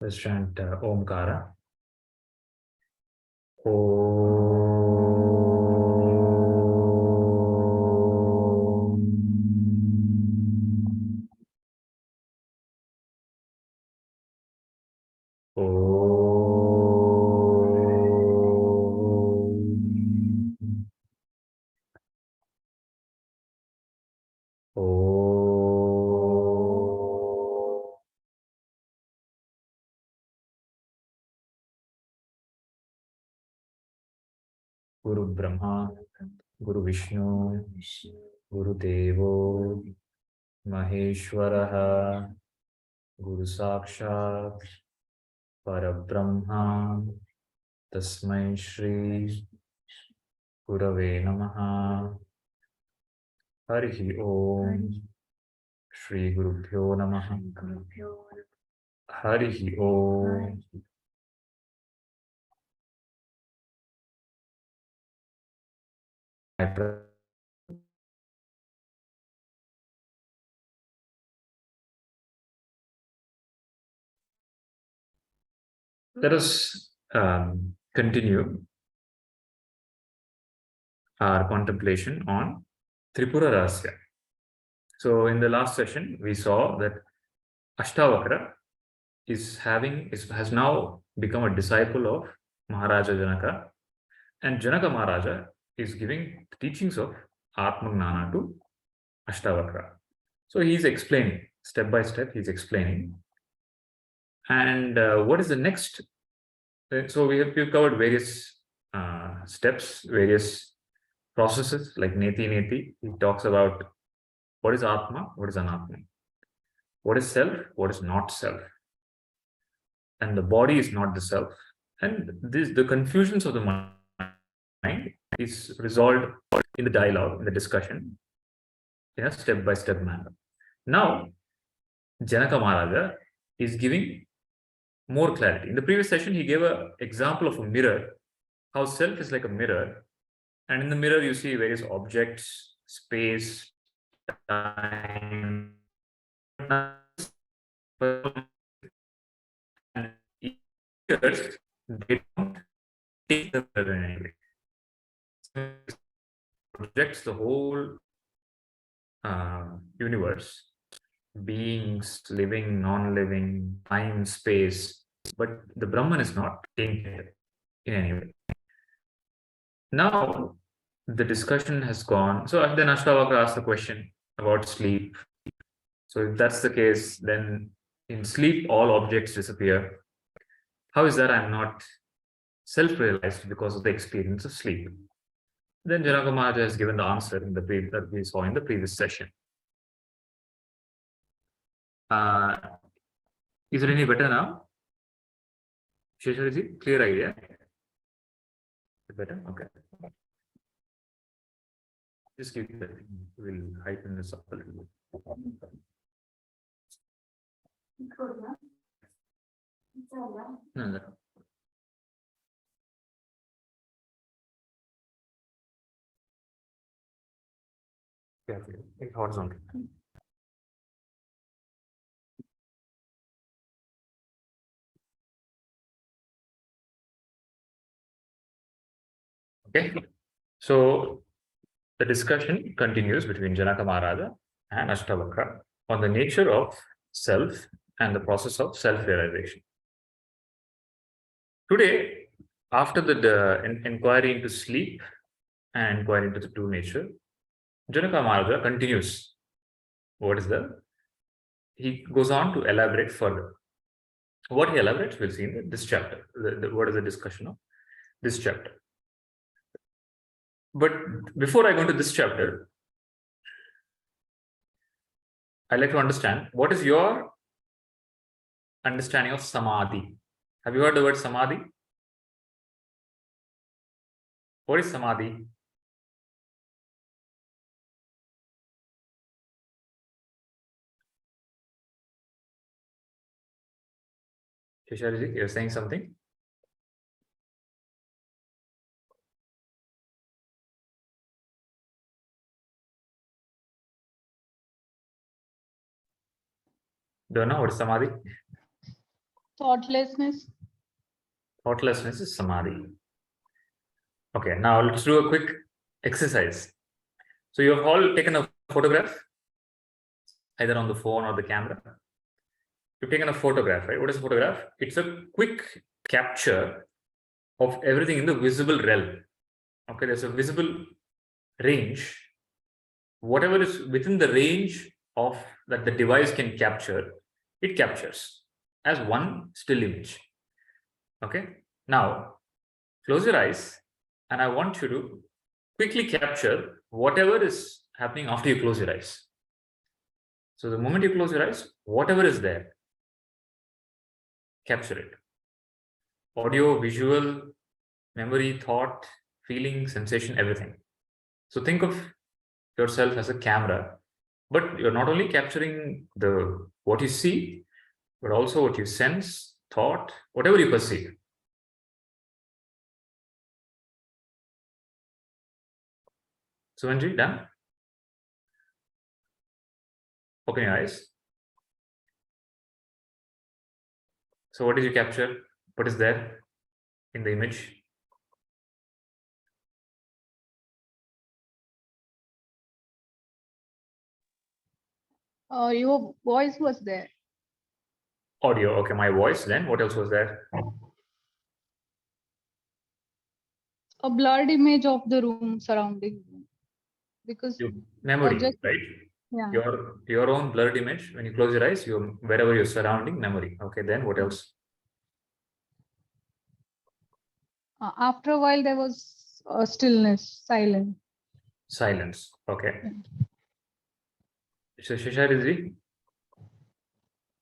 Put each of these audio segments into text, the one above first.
Let's chant Omkara. Om. Guru Brahma, Guru Vishnu, Guru Devo, Maheshwaraha, Guru Sakshat, Parabrahma, Tasmai Shri, Gurave Namaha, Harihi Om, Shri Gurubhyo Namaha, Harihi Om. Let us continue our contemplation on Tripura Rahasya. So in the last session, we saw that Ashtavakra has now become a disciple of Maharaja Janaka, and Janaka Maharaja is giving teachings of Atmagnana to Ashtavakra. So he's explaining, step by step, he's explaining. And what is the next? So we've covered various steps, various processes like Neti Neti. He talks about what is Atma, what is Anatma, what is self, what is not self. And the body is not the self. And the confusions of the mind is resolved in the dialogue, in the discussion, in a step-by-step manner. Now, Janaka Maharaja is giving more clarity. In the previous session, he gave an example of a mirror, how self is like a mirror, and in the mirror you see various objects, space, time, and ears, they don't take the mirror in any way. It projects the whole universe, beings, living, non-living, time, space, but the Brahman is not tainted in any way. Now, the discussion has gone. So then Ashtavakra asked the question about sleep. So if that's the case, then in sleep, all objects disappear. How is that I'm not self-realized because of the experience of sleep? Then Janaka Maharaja has given the answer that we saw in the previous session. Is it any better now? Sheshwar, is it clear idea? Is it better? Okay. Just give that. We'll heighten this up a little bit. No. Yeah, take horizontal. Okay. So the discussion continues between Janaka Maharaja and Ashtavakra on the nature of self and the process of self-realization. Today, after the inquiry into sleep and inquiry into the true nature, Janaka Maharaja continues. He goes on to elaborate further. What he elaborates, we'll see in this chapter. What is the discussion of this chapter? But before I go into this chapter, I'd like to understand what is your understanding of Samadhi. Have you heard the word Samadhi? What is Samadhi? Shesharji, you're saying something? Don't know what is Samadhi? Thoughtlessness. Thoughtlessness is Samadhi. Okay, now let's do a quick exercise. So you have all taken a photograph, either on the phone or the camera. You've taken a photograph, right? What is a photograph? It's a quick capture of everything in the visible realm. Okay, there's a visible range. Whatever is within the range of that the device can capture, it captures as one still image. Okay, now close your eyes and I want you to quickly capture whatever is happening after you close your eyes. So the moment you close your eyes, whatever is there, capture it. Audio, visual, memory, thought, feeling, sensation, everything. So think of yourself as a camera, but you're not only capturing the what you see, but also what you sense, thought, whatever you perceive. Suvanji, done? Open your eyes. So what did you capture? What is there in the image? Your voice was there. Audio. Okay, my voice. Then what else was there? A blurred image of the room surrounding you. Because Memory, just, right? yeah. Your own blurred image. When you close your eyes, wherever you're surrounding, memory. Okay, then what else? After a while, there was stillness, silence. Silence. Okay. So Shisharizi,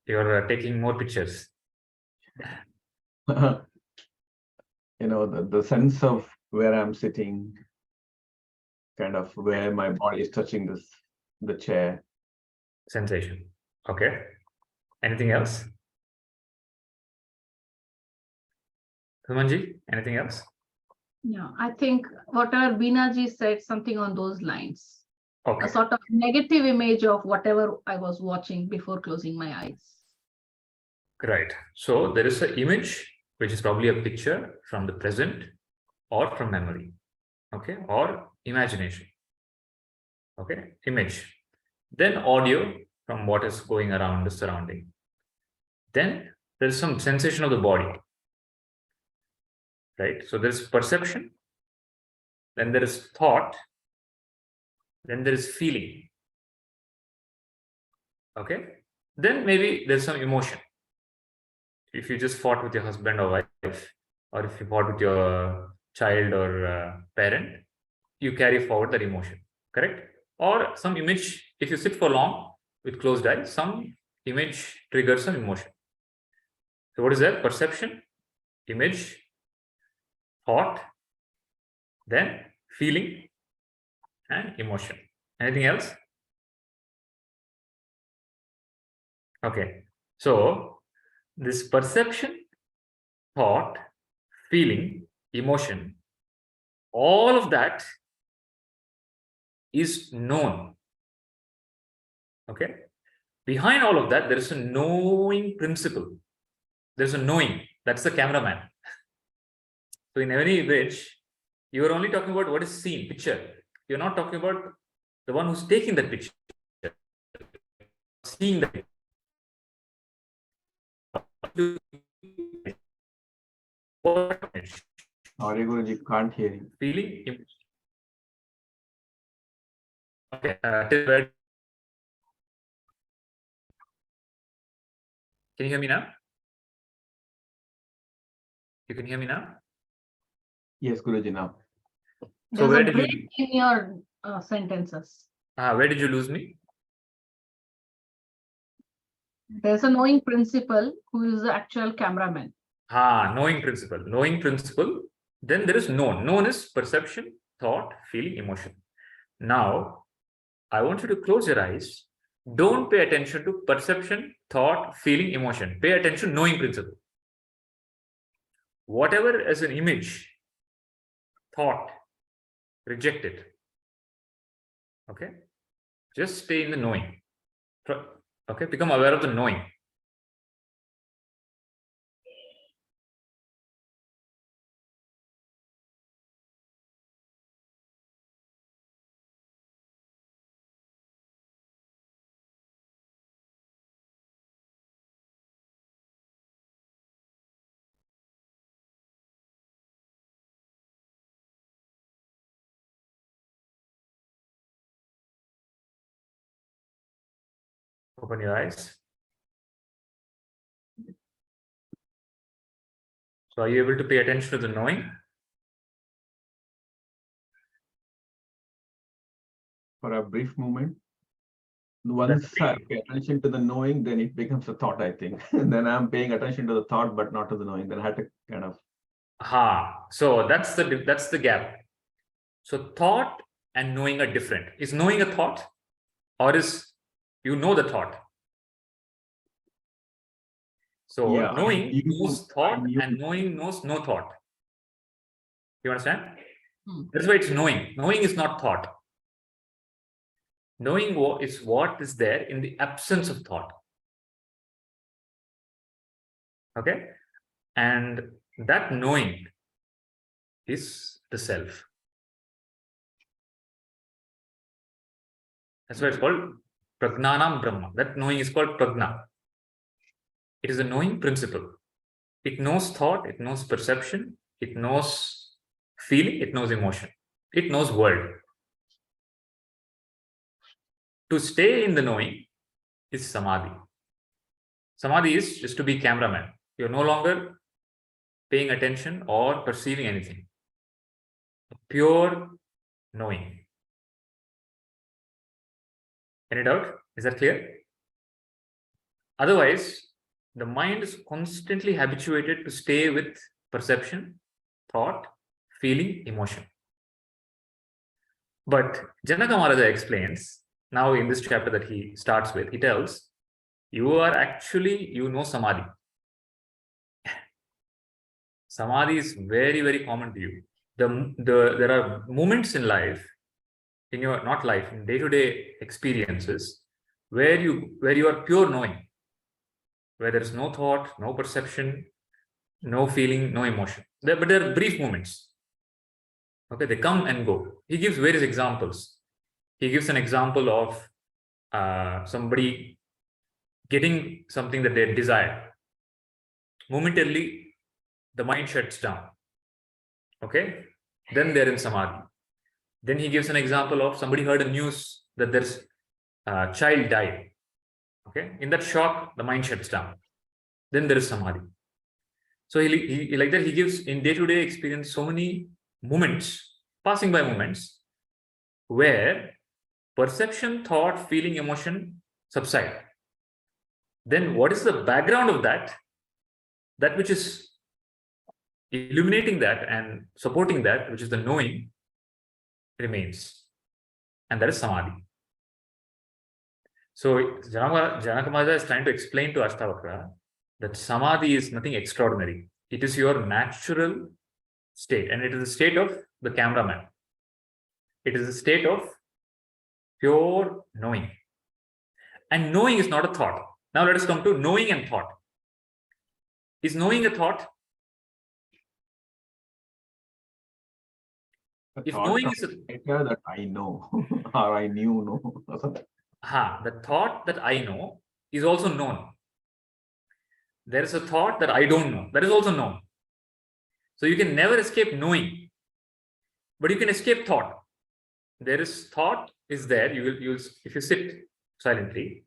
you're taking more pictures. The sense of where I'm sitting, kind of where my body is touching the chair. Sensation. Okay. Anything else? Sumanji, anything else? Yeah, I think whatever Binaji said, something on those lines. Okay. A sort of negative image of whatever I was watching before closing my eyes. Right. So there is an image, which is probably a picture from the present or from memory. Okay. Or imagination. Okay. Image. Then audio from what is going around the surrounding. Then there is some sensation of the body. Right. So there's perception. Then there is thought. Then there is feeling. Okay. Then maybe there's some emotion. If you just fought with your husband or wife, or if you fought with your child or parent, you carry forward that emotion, correct? Or some image, if you sit for long with closed eyes, some image triggers some emotion. So what is that? Perception, image, thought, then feeling and emotion. Anything else? Okay. So this perception, thought, feeling, emotion, all of that is known. Okay. Behind all of that, there is a knowing principle. There's a knowing. That's the cameraman. So in every image, you are only talking about what is seen, picture. You're not talking about the one who's taking that picture, seeing the picture. Sorry, Guruji, can't hear you. Feeling, image. Okay. Can you hear me now? You can hear me now? Yes, Guruji, now. So There's where a did break you in your sentences. where did you lose me? There's a knowing principle who is the actual cameraman. Knowing principle. Knowing principle. Then there is known. Known is perception, thought, feeling, emotion. Now, I want you to close your eyes. Don't pay attention to perception, thought, feeling, emotion. Pay attention knowing principle. Whatever is an image, thought, reject it. Okay? Just stay in the knowing. Okay? Become aware of the knowing. Open your eyes. So are you able to pay attention to the knowing? For a brief moment. Once I pay attention to the knowing, then it becomes a thought, I think. And then I'm paying attention to the thought, but not to the knowing. Then I had to kind of. So that's the gap. So thought and knowing are different. Is knowing a thought, or is you know the thought? So Yeah, knowing knows thought, knew. and knowing knows no thought. You understand? Hmm. That's why it's knowing. Knowing is not thought. Knowing is what is there in the absence of thought. Okay? And that knowing is the self. That's why it's called Pragnanam Brahma. That knowing is called Pragna. It is a knowing principle. It knows thought, it knows perception, it knows feeling, it knows emotion, it knows world. To stay in the knowing is Samadhi. Samadhi is just to be cameraman. You're no longer paying attention or perceiving anything. Pure knowing. Any doubt? Is that clear? Otherwise, the mind is constantly habituated to stay with perception, thought, feeling, emotion. But Janaka Maharaja explains, now in this chapter that he starts with, he tells, you are actually, you know Samadhi. Samadhi is very, very common to you. There are moments in life, in your, not life, in day-to-day experiences, where you are pure knowing, where there is no thought, no perception, no feeling, no emotion. But there are brief moments. Okay, they come and go. He gives various examples. He gives an example of somebody getting something that they desire. Momentarily, the mind shuts down. Okay, then they're in Samadhi. Then he gives an example of somebody heard a news that there's a child died. Okay, in that shock, the mind shuts down. Then there is Samadhi. So he like that, he gives in day-to-day experience so many moments, passing by moments, where perception, thought, feeling, emotion subside. Then what is the background of that? That which is illuminating that and supporting that, which is the knowing, remains. And that is Samadhi. So Janaka Maharaja is trying to explain to Ashtavakra that Samadhi is nothing extraordinary. It is your natural state, and it is a state of the cameraman. It is a state of pure knowing. And knowing is not a thought. Now let us come to knowing and thought. Is knowing a thought? If knowing is that I know or I knew, no. The thought that I know is also known. There is a thought that I don't know. That is also known. So you can never escape knowing, but you can escape thought. There is thought is there. You will if you sit silently,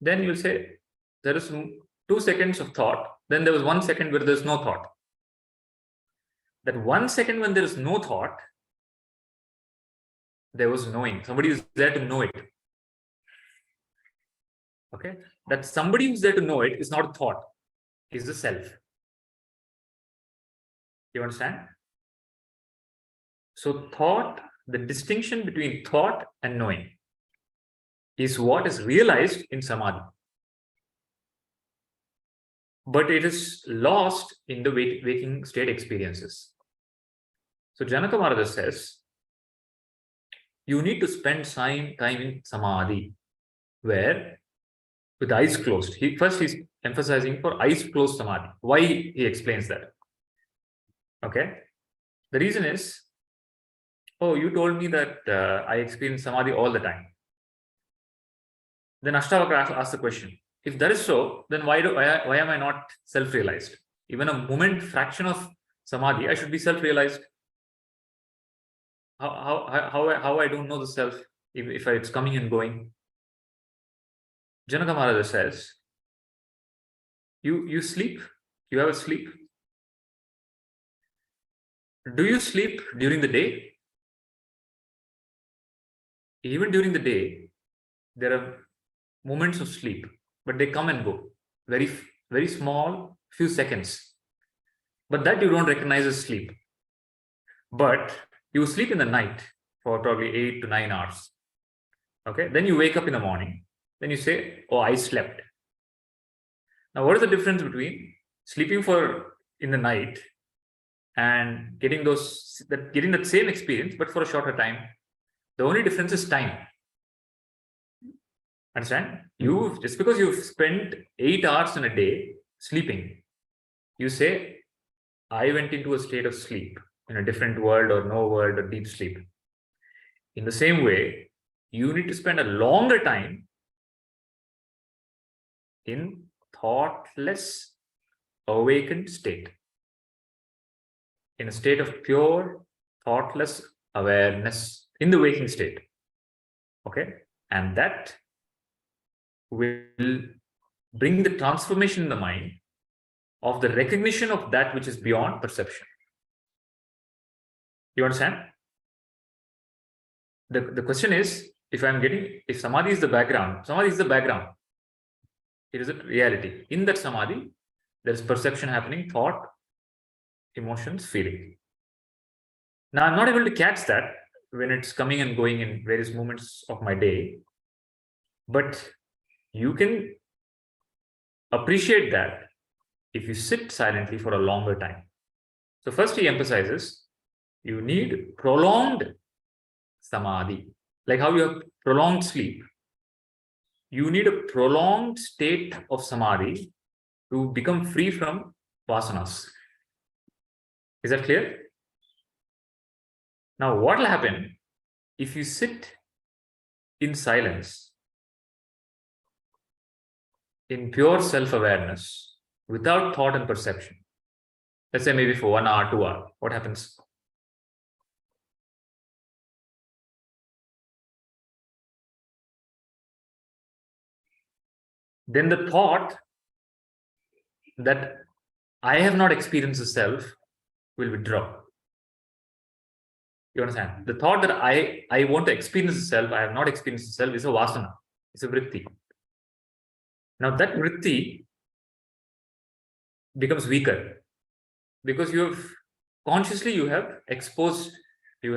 then you'll say there is 2 seconds of thought. Then there was 1 second where there's no thought. That 1 second when there is no thought, there was knowing. Somebody is there to know it. Okay, that somebody who's there to know it is not a thought, is the self. You understand? So thought, the distinction between thought and knowing is what is realized in Samadhi. But it is lost in the waking state experiences. So Janaka Maharaja says, you need to spend time in Samadhi, where with eyes closed. He's emphasizing for eyes closed Samadhi. Why he explains that? Okay. The reason is, oh, you told me that I experience Samadhi all the time. Then Ashtavakra asks the question, if that is so, then why am I not self-realized? Even a moment, fraction of Samadhi, I should be self-realized. How I don't know the self if it's coming and going? Janaka Maharaj says, you sleep, you have a sleep. Do you sleep during the day? Even during the day, there are moments of sleep, but they come and go. Very, very small, few seconds. But that you don't recognize as sleep. But you sleep in the night for probably 8 to 9 hours. Okay, then you wake up in the morning. Then you say, oh, I slept. Now, what is the difference between sleeping in the night and getting that same experience, but for a shorter time? The only difference is time. Understand? Just because you've spent 8 hours in a day sleeping, you say, I went into a state of sleep in a different world or no world or deep sleep. In the same way, you need to spend a longer time in thoughtless, awakened state. In a state of pure, thoughtless awareness in the waking state. Okay? And that will bring the transformation in the mind of the recognition of that which is beyond perception. You understand? The question is, if Samadhi is the background, it is a reality. In that Samadhi, there is perception happening, thought, emotions, feeling. Now, I'm not able to catch that when it's coming and going in various moments of my day, but you can appreciate that if you sit silently for a longer time. So first he emphasizes, you need prolonged Samadhi. Like how you have prolonged sleep. You need a prolonged state of Samadhi to become free from vasanas. Is that clear? Now, what will happen if you sit in silence, in pure self-awareness, without thought and perception? Let's say maybe for 1 hour, 2 hours. What happens? Then the thought that I have not experienced the self will withdraw. You understand? The thought that I want to experience the self, I have not experienced the self, is a vasana. It's a vritti. Now that vritti becomes weaker because you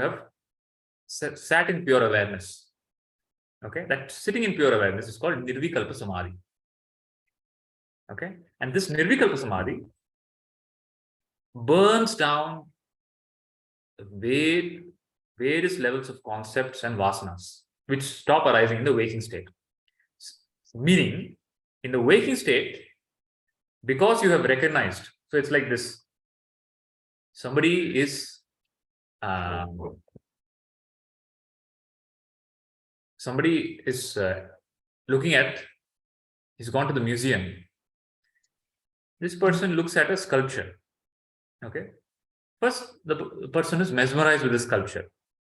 have sat in pure awareness. Okay, that sitting in pure awareness is called nirvikalpa samadhi. Okay, and this nirvikalpa samadhi burns down various levels of concepts and vasanas which stop arising in the waking state. Meaning, in the waking state, because you have recognized, so it's like this: somebody is looking at, he's gone to the museum. This person looks at a sculpture. Okay. First, the person is mesmerized with the sculpture.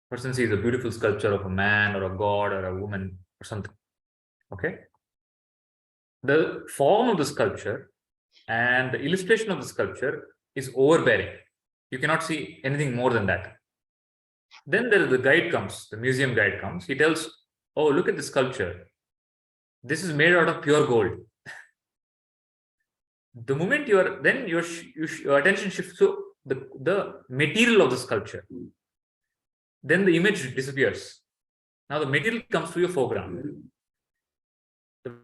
Person sees a beautiful sculpture of a man or a god or a woman or something. Okay. The form of the sculpture and the illustration of the sculpture is overbearing. You cannot see anything more than that. Then the guide comes, the museum guide comes. He tells, oh, look at the sculpture. This is made out of pure gold. The moment your attention shifts to the material of the sculpture, then the image disappears. Now the material comes to your foreground.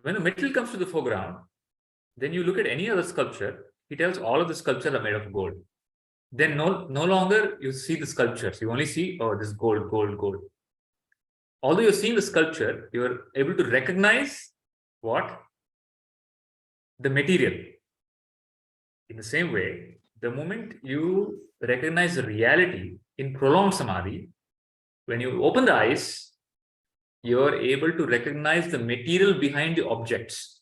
When the material comes to the foreground, then you look at any other sculpture, he tells all of the sculptures are made of gold. Then no longer you see the sculptures, you only see, oh, this gold, gold, gold. Although you're seeing the sculpture, you're able to recognize what? The material. In the same way, the moment you recognize the reality in prolonged samadhi, when you open the eyes, you're able to recognize the material behind the objects.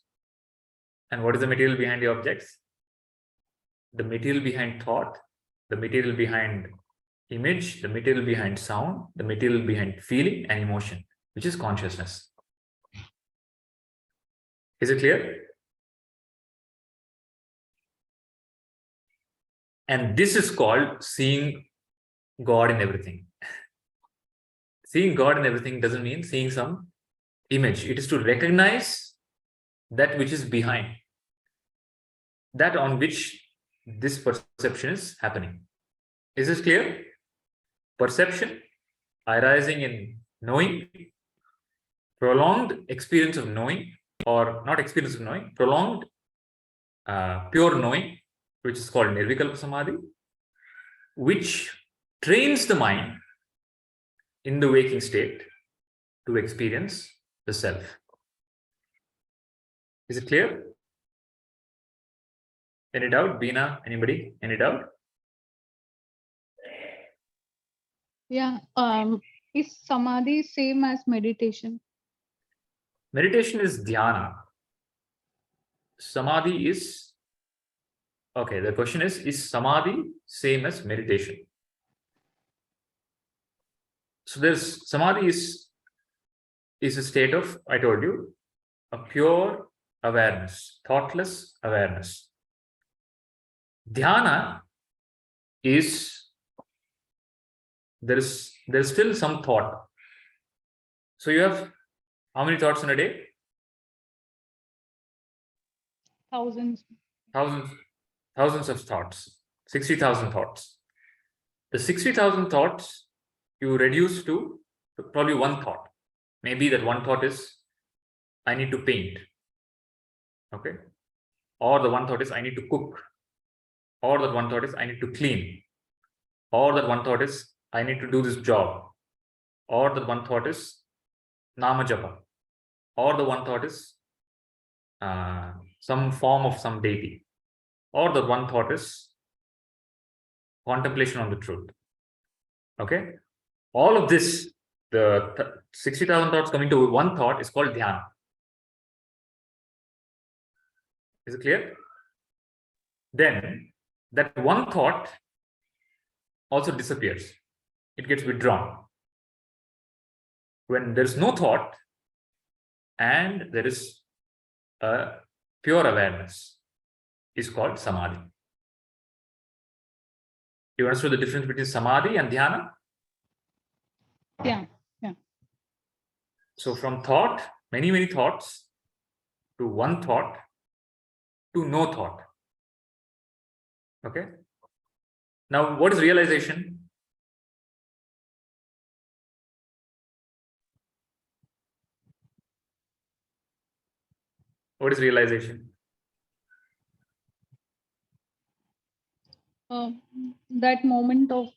And what is the material behind the objects? The material behind thought, the material behind image, the material behind sound, the material behind feeling and emotion, which is consciousness. Is it clear? And this is called seeing God in everything. Seeing God in everything doesn't mean seeing some image. It is to recognize that which is behind, that on which this perception is happening. Is this clear? Perception arising in knowing, prolonged experience of knowing, or not experience of knowing, prolonged pure knowing, which is called Nirvikalpa Samadhi, which trains the mind in the waking state to experience the self. Is it clear? Any doubt? Beena, anybody? Any doubt? Yeah. Is samadhi same as meditation? Meditation is dhyana. Samadhi is, okay, the question is samadhi same as meditation? So there's samadhi is a state of, I told you, a pure awareness, thoughtless awareness. Dhyana is, there's still some thought. So you have how many thoughts in a day? Thousands. Thousands of thoughts. 60,000 thoughts. The 60,000 thoughts you reduce to probably one thought. Maybe that one thought is, I need to paint. Okay. Or the one thought is, I need to cook. Or that one thought is, I need to clean. Or that one thought is, I need to do this job. Or that one thought is, Nama Japa. Or the one thought is, some form of some deity. Or the one thought is contemplation on the truth. Okay. All of this, the 60,000 thoughts coming to one thought is called dhyana. Is it clear? Then that one thought also disappears. It gets withdrawn. When there's no thought and there is a pure awareness, is called samadhi. You understood the difference between samadhi and dhyana? Yeah. So from thought, many thoughts, to one thought, to no thought. Okay. Now, what is realization? What is realization? That moment of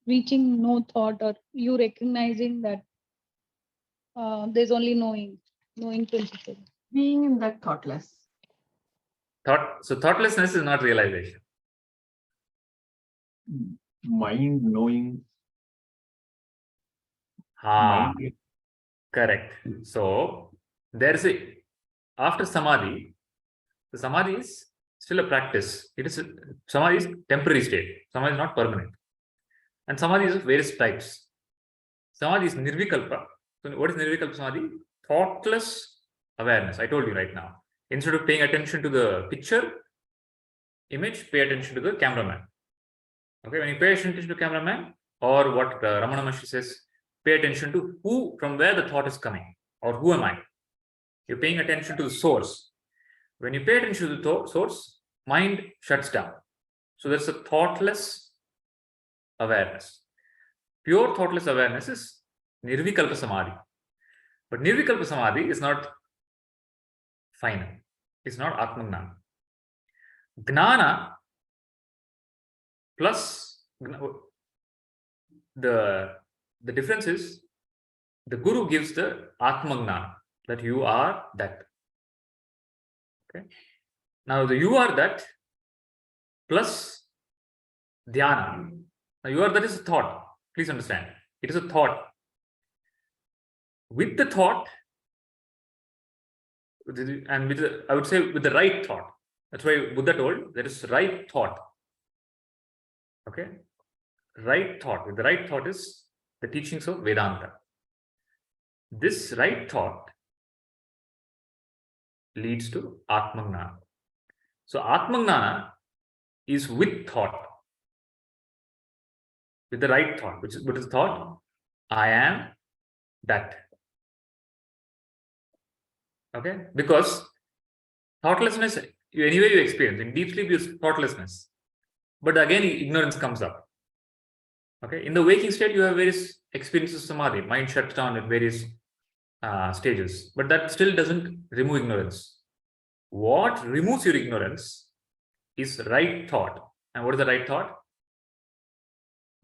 reaching no thought, or you recognizing that there's only knowing principle. Being in that thoughtless. So thoughtlessness is not realization. Mind knowing. Mind. Correct. So there's after samadhi, the samadhi is still a practice. Samadhi is temporary state. Samadhi is not permanent. And samadhi is of various types. Samadhi is nirvikalpa. So what is nirvikalpa samadhi? Thoughtless awareness. I told you right now. Instead of paying attention to the image, pay attention to the cameraman. Okay, when you pay attention to the cameraman, or what Ramana Maharshi says, pay attention to from where the thought is coming, or who am I? You're paying attention to the source. When you pay attention to the source, mind shuts down. So there's a thoughtless awareness. Pure thoughtless awareness is nirvikalpa samadhi. But nirvikalpa samadhi is not final. It's not atmagnana. Gnana plus the difference is the guru gives the atmagnana, that you are that. Okay. Now the you are that plus dhyana. Now you are that is a thought. Please understand. It is a thought. With the thought, and I would say with the right thought. That's why Buddha told there is right thought. Okay. Right thought. With the right thought is the teachings of Vedanta. This right thought leads to Atmagnana. So Atmagnana is with thought, with the right thought, which is what is thought? I am that. Okay, because thoughtlessness, anyway you experience in deep sleep is thoughtlessness, but again ignorance comes up. Okay, in the waking state you have various experiences of samadhi, mind shuts down at various stages, but that still doesn't remove ignorance. What removes your ignorance is right thought. And what is the right thought?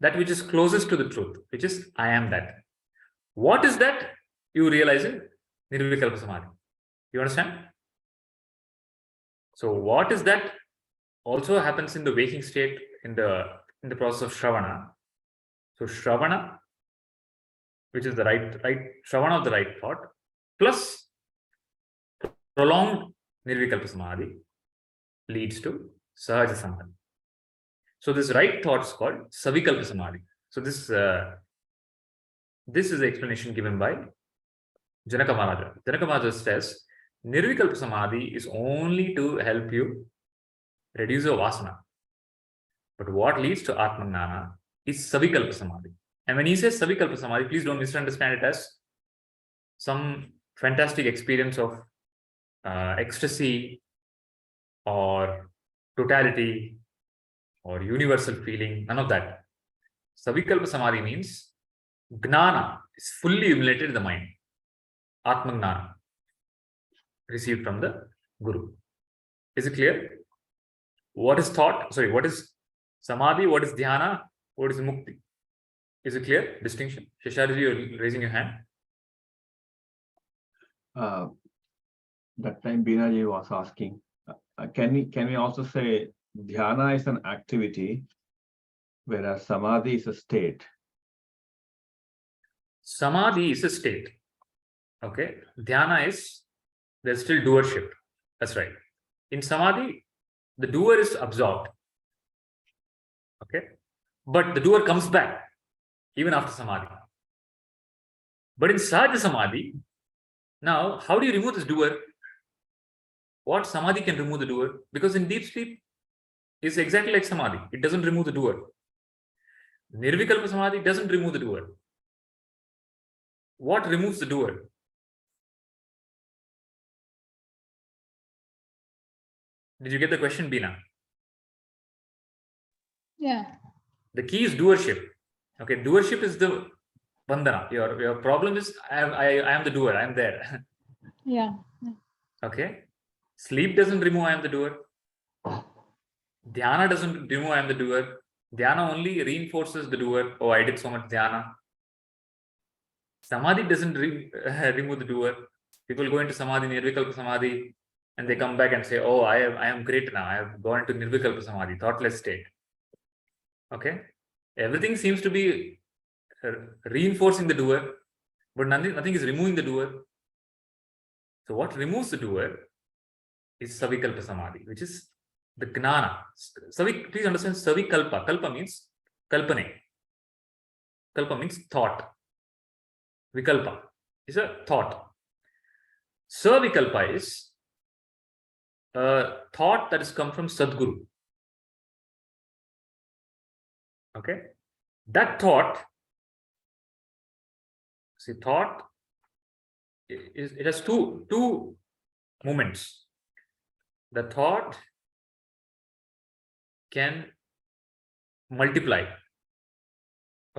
That which is closest to the truth, which is I am that. What is that? You realize it, Nirvikalpa Samadhi. You understand? So what is that also happens in the waking state in the process of Shravana. So Shravana, which is the right Shravana of the right thought, plus prolonged Nirvikalpa Samadhi leads to Sahaja Samadhi. So this right thought is called Savikalpa Samadhi. So this is the explanation given by Janaka Maharaja. Janaka Maharaja says, Nirvikalpa Samadhi is only to help you reduce your vasana. But what leads to Atmagnana is Savikalpa Samadhi. And when he says Savikalpa Samadhi, please don't misunderstand it as some fantastic experience of ecstasy or totality or universal feeling, none of that. Savikalpa Samadhi means Gnana is fully emulated in the mind. Atmagnana received from the Guru. Is it clear? What is thought? Sorry, what is Samadhi? What is Dhyana? What is Mukti? Is it clear? Distinction? Shesharji, you're raising your hand. That time Binaji was asking, can we also say Dhyana is an activity, whereas Samadhi is a state? Samadhi is a state. Okay. Dhyana is, there's still doership. That's right. In Samadhi, the doer is absorbed. Okay. But the doer comes back even after Samadhi. But in Sahaja Samadhi, now, how do you remove this doer? What Samadhi can remove the doer? Because in deep sleep, it's exactly like Samadhi. It doesn't remove the doer. Nirvikalpa Samadhi doesn't remove the doer. What removes the doer? Did you get the question, Bina? Yeah. The key is doership. Okay, doership is the bandhana. Your problem is I am the doer. I am there. Yeah. Okay. Sleep doesn't remove I am the doer. Dhyana doesn't remove I am the doer. Dhyana only reinforces the doer. Oh, I did so much dhyana. Samadhi doesn't remove the doer. People go into Samadhi, Nirvikalpa Samadhi, and they come back and say, oh, I am great now. I have gone to Nirvikalpa Samadhi, thoughtless state. Okay. Everything seems to be reinforcing the doer, but nothing is removing the doer. So what removes the doer is Savikalpa Samadhi, which is the Gnana. Please understand Savikalpa. Kalpa means Kalpane. Kalpa means thought. Vikalpa is a thought. Savikalpa is a thought that has come from Sadguru. Okay. That thought, see, thought, it has two moments. The thought can multiply,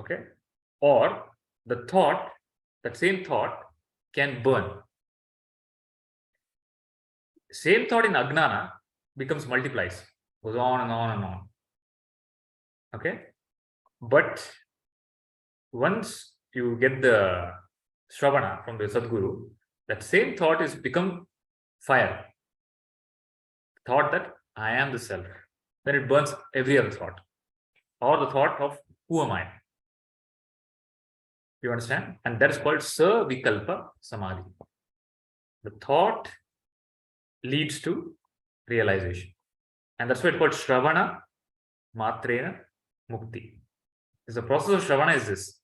okay, or that same thought can burn. Same thought in Agnana becomes multiplies, goes on and on and on. Okay, but once you get the Shravana from the Sadguru, that same thought is become fire. Thought that I am the self. Then it burns every other thought, or the thought of who am I. You understand? And that is called Savikalpa Samadhi. The thought leads to realization. And that's why it's called Shravana Matrena Mukti. The process of Shravana is this.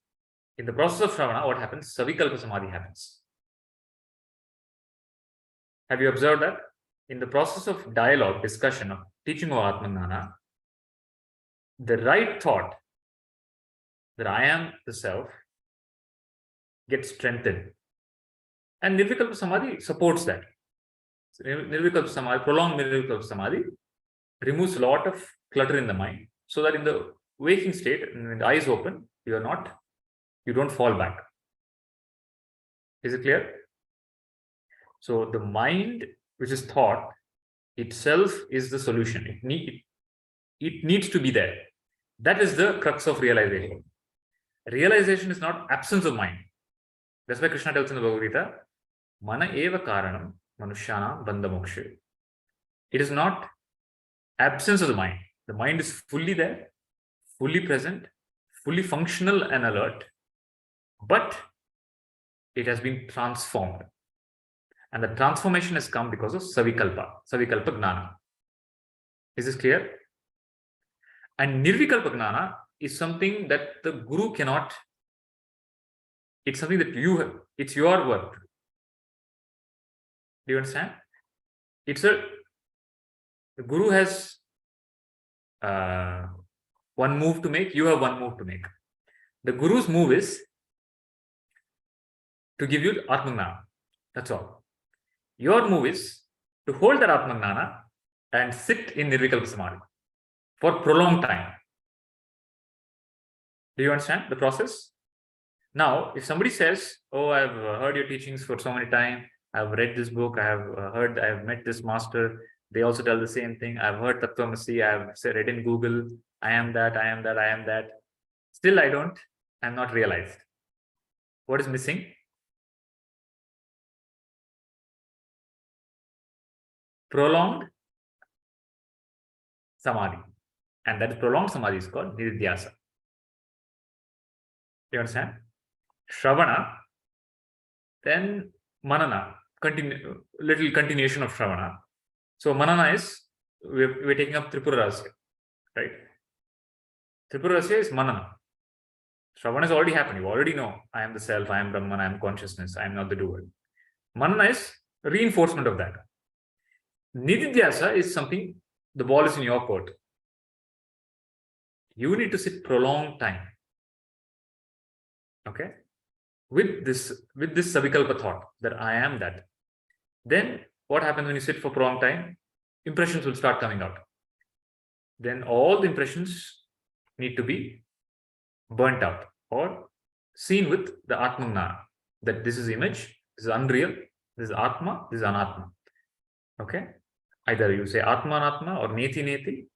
In the process of Shravana, what happens? Savikalpa Samadhi happens. Have you observed that? In the process of dialogue, discussion, of teaching of Atmanana, the right thought that I am the self gets strengthened. And Nirvikalpa Samadhi supports that. So Nirvikalpa Samadhi, prolonged Nirvikalpa Samadhi removes a lot of clutter in the mind, so that in the waking state, when the eyes open, you don't fall back. Is it clear? So the mind, which is thought, itself is the solution. It needs to be there. That is the crux of realization. Realization is not absence of mind. That's why Krishna tells in the Bhagavad Gita, Mana eva karanam manushyana bandha moksha. It is not absence of the mind. The mind is fully there, fully present, fully functional and alert, but it has been transformed. And the transformation has come because of Savikalpa Gnana. Is this clear? And Nirvikalpa Gnana is something that the Guru cannot, it's something that you have, it's your work. Do you understand? The Guru has one move to make, you have one move to make. The Guru's move is to give you Atmanana. That's all. Your move is to hold that Atmanana and sit in Nirvikalpa Samadhi for prolonged time. Do you understand the process? Now, if somebody says, oh, I've heard your teachings for so many times, I've read this book, I have met this master, they also tell the same thing, I've heard Tattvamasi, I've read in Google, I am that, I am that, I am that. Still I'm not realized. What is missing? Prolonged Samadhi. And that prolonged Samadhi is called Nididhyasa. You understand? Shravana, then Manana, little continuation of Shravana. So Manana is, we're taking up Tripura Rahasya, right? Tripura Rahasya is Manana. Shravana is already happened. You already know, I am the self, I am Brahman, I am consciousness, I am not the doer. Manana is reinforcement of that. Nididhyasa is something, the ball is in your court. You need to sit prolonged time. Okay? With this Savikalpa thought that I am that. Then what happens when you sit for prolonged time? Impressions will start coming out. Then all the impressions need to be burnt out or seen with the Atmanana. That this is image, this is unreal, this is Atma, this is Anatma. Okay? Either you say Atma Anatma or Neti Neti.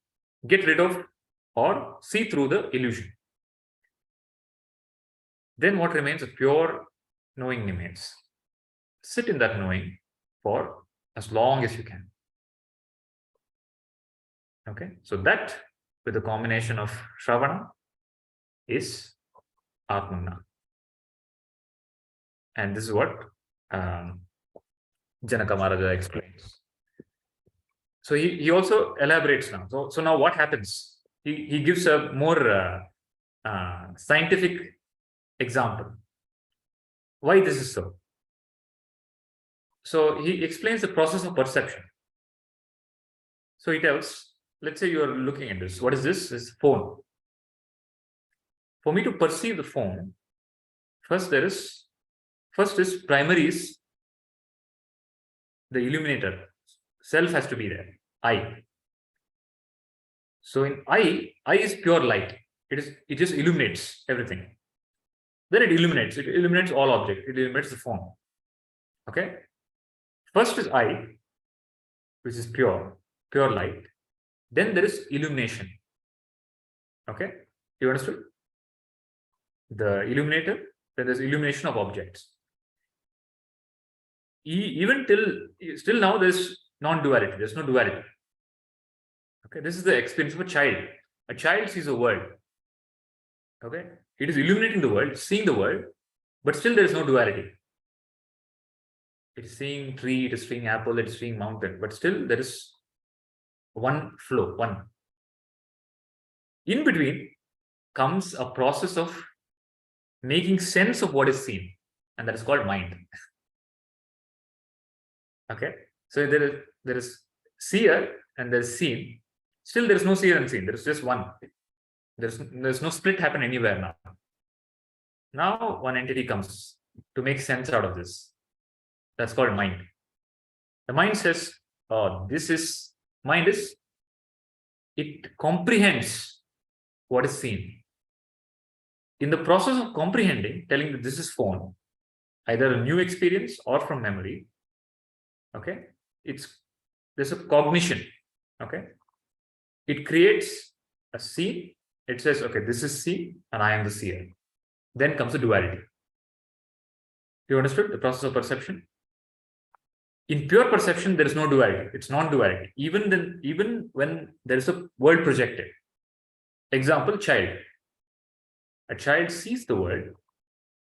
Get rid of or see through the illusion. Then what remains? A pure knowing remains. Sit in that knowing for as long as you can. Okay, so that with the combination of Shravana is Atmanana. And this is what Janaka Maharaja explains. So he also elaborates now. So now what happens? He gives a more scientific example. Why this is so? So he explains the process of perception. So he tells, let's say you are looking at this. What is this? This is phone. For me to perceive the phone, first is primary is the illuminator. Self has to be there. I. So in I is pure light. It just illuminates everything. Then it illuminates all objects. It illuminates the phone. Okay. First is I, which is pure light. Then there is illumination. Okay. You understood? The illuminator, then there's illumination of objects. Even still now there's non-duality. There's no duality. Okay. This is the experience of a child. A child sees a world. Okay. It is illuminating the world, seeing the world, but still there is no duality. It is seeing tree, it is seeing apple, it is seeing mountain, but still there is one flow, one. In between comes a process of making sense of what is seen, and that is called mind. Okay. So there is seer and there is seen. Still, there is no seer and seen. There is just one. There's no split happen anywhere now. Now one entity comes to make sense out of this. That's called mind. The mind says, "Oh, mind is. It comprehends what is seen. In the process of comprehending, telling that this is phone, either a new experience or from memory, okay, there's a cognition, okay, it creates a scene. It says, okay, this is seen and I am the seer. Then comes the duality. You understood the process of perception? In pure perception, there is no duality. It's non-duality. Even when there is a world projected. Example, child. A child sees the world,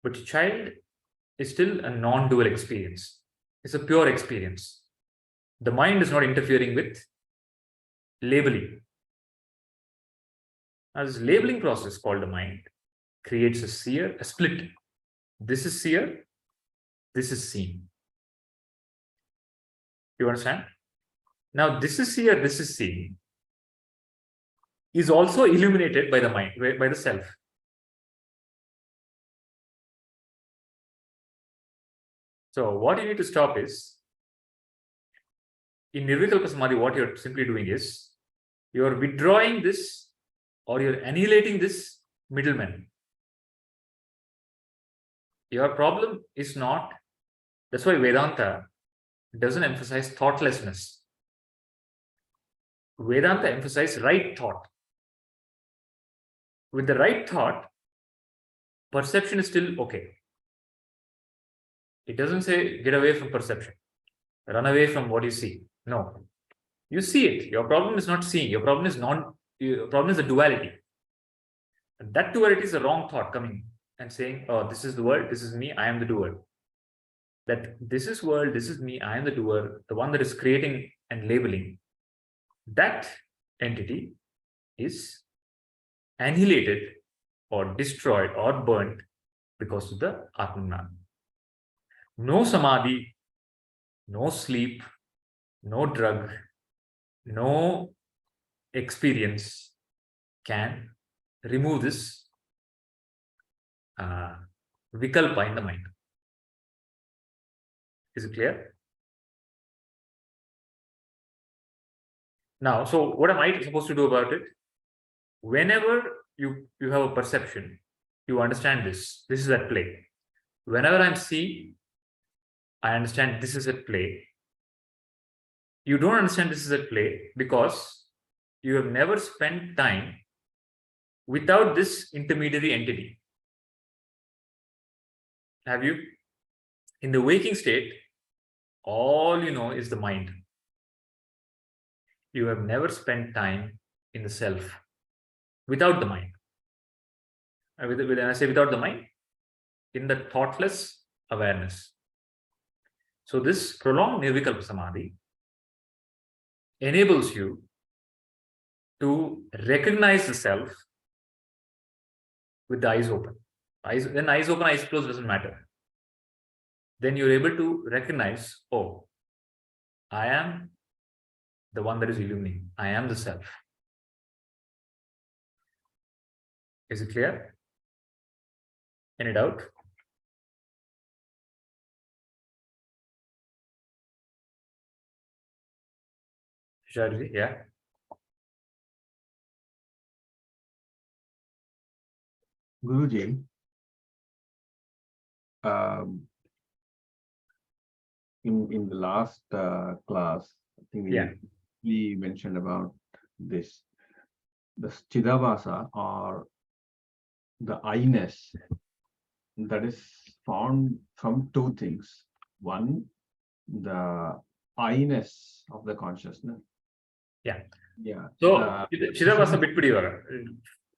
but a child is still a non-dual experience. It's a pure experience. The mind is not interfering with labeling. Now, this labeling process called the mind creates a split. This is seer, this is seen. You understand? Now, this is seer, this is seen is also illuminated by the mind, by the self. So what you need to stop is, in Nirvikalpa Samadhi, what you're simply doing is, you're withdrawing this or you're annihilating this middleman. Your problem is not, that's why Vedanta doesn't emphasize thoughtlessness. Vedanta emphasizes right thought. With the right thought, perception is still okay. It doesn't say get away from perception, run away from what you see. No, you see it. Your problem is not seeing. Your problem is the duality. And that duality is a wrong thought coming and saying, "Oh, this is the world. This is me. I am the doer." That this is world. This is me. I am the doer. The one that is creating and labeling. That entity is annihilated or destroyed or burnt because of the Atman. No samadhi, no sleep, no drug, no experience can remove this vikalpa in the mind. Is it clear? Now, so what am I supposed to do about it? Whenever you have a perception, you understand this. This is at play. Whenever I'm seeing, I understand this is at play. You don't understand this is at play because you have never spent time without this intermediary entity. Have you? In the waking state, all you know is the mind. You have never spent time in the self without the mind. When I say without the mind, in the thoughtless awareness. So this prolonged Nirvikalpa Samadhi enables you to recognize the self with the eyes open. Then eyes open, eyes closed doesn't matter. Then you're able to recognize, oh, I am the one that is illuminating. I am the self. Is it clear? Any doubt? Sharji, yeah. Guruji, in the last class, I think we mentioned about this, the Chidavasa or the I-ness that is found from two things. One, the I-ness of the consciousness. Yeah. Yeah. So Chidavasa bitpidi vaga.